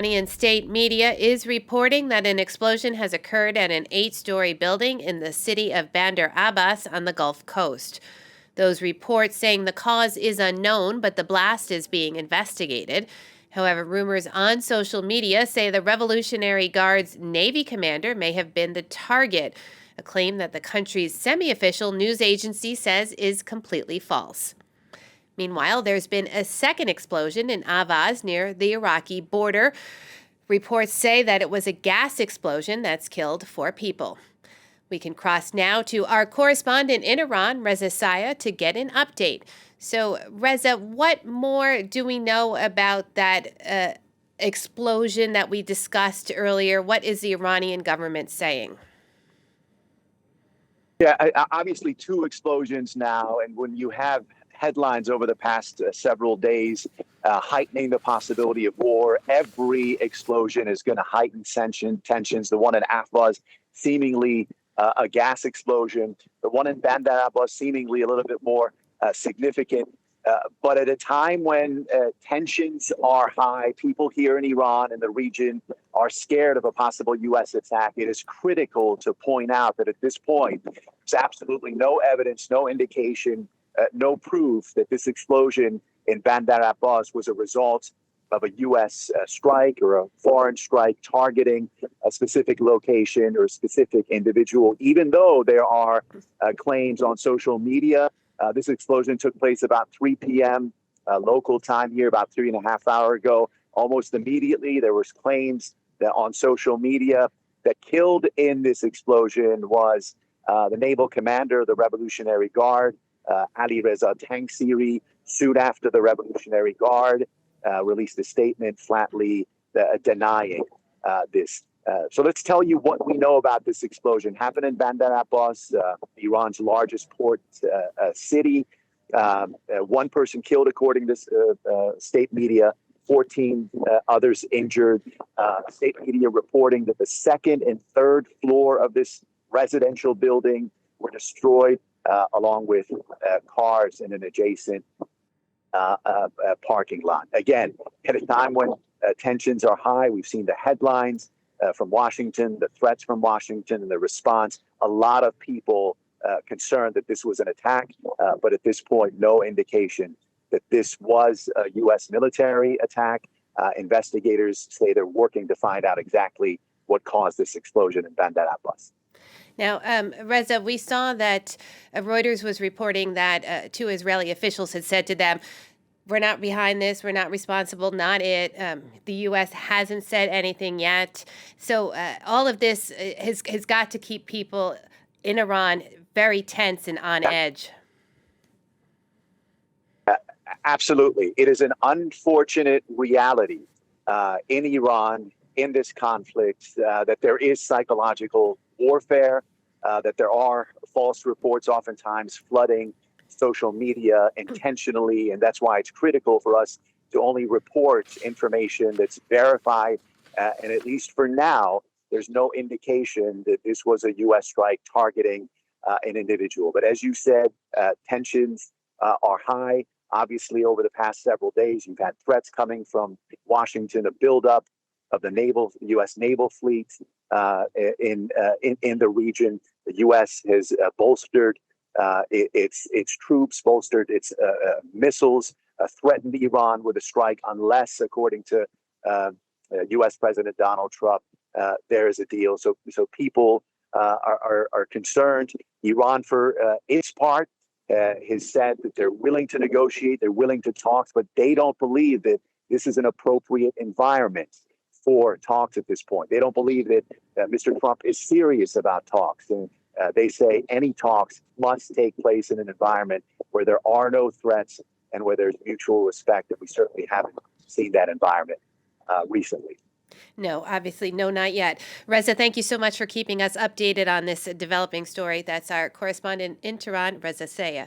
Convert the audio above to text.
Iranian state media is reporting that an explosion has occurred at an 8-story building in the city of Bandar Abbas on the Gulf Coast. Those reports saying the cause is unknown, but the blast is being investigated. However, rumors on social media say the Revolutionary Guard's Navy commander may have been the target, a claim that the country's semi-official news agency says is completely false. Meanwhile, there's been a second explosion in Ahvaz near the Iraqi border. Reports say that it was a gas explosion that's killed 4 people. We can cross now to our correspondent in Iran, Reza Saya, to get an update. So, Reza, what more do we know about that explosion that we discussed earlier? What is the Iranian government saying? Yeah, obviously two explosions now, and when you have headlines over the past several days heightening the possibility of war, every explosion is going to heighten tensions. The one in Ahvaz, seemingly a gas explosion. The one in Bandar Abbas, seemingly a little bit more significant. But at a time when tensions are high, people here in Iran and the region are scared of a possible U.S. attack. It is critical to point out that at this point, there's absolutely no evidence, no indication, no proof that this explosion in Bandar Abbas was a result of a U.S. Strike or a foreign strike targeting a specific location or a specific individual, even though there are claims on social media. This explosion took place about 3 p.m. Local time here, about 3.5 hours ago. Almost immediately, there was claims that on social media that killed in this explosion was the naval commander of the Revolutionary Guard, Ali Reza Tangsiri. Soon after, the Revolutionary Guard released a statement flatly denying this. So let's tell you what we know about this explosion. Happened in Bandar Abbas, Iran's largest port city. One person killed, according to state media, 14 others injured. State media reporting that the second and third floor of this residential building were destroyed, along with cars in an adjacent parking lot. Again, at a time when tensions are high, we've seen the headlines from Washington, the threats from Washington, and the response. A lot of people concerned that this was an attack, but at this point, no indication that this was a U.S. military attack. Investigators say they're working to find out exactly what caused this explosion in Bandar Abbas. Now, Reza, we saw that Reuters was reporting that 2 Israeli officials had said to them, "We're not behind this. We're not responsible. Not it." The U.S. hasn't said anything yet. So all of this has got to keep people in Iran very tense and on edge. Absolutely. It is an unfortunate reality in Iran, in this conflict, that there is psychological warfare, that there are false reports oftentimes flooding social media intentionally. And that's why it's critical for us to only report information that's verified. And at least for now, there's no indication that this was a U.S. strike targeting an individual. But as you said, tensions are high. Obviously, over the past several days, you've had threats coming from Washington, a buildup of the U.S. naval fleet in the region. The U.S. has bolstered its troops, bolstered its missiles, threatened Iran with a strike unless, according to U.S. President Donald Trump, there is a deal. So people are concerned. Iran, for its part, has said that they're willing to negotiate, they're willing to talk, but they don't believe that this is an appropriate environment for talks at this point. They don't believe that Mr. Trump is serious about talks. And they say any talks must take place in an environment where there are no threats and where there's mutual respect. And we certainly haven't seen that environment recently. No, obviously, no, not yet. Reza, thank you so much for keeping us updated on this developing story. That's our correspondent in Tehran, Reza Saya.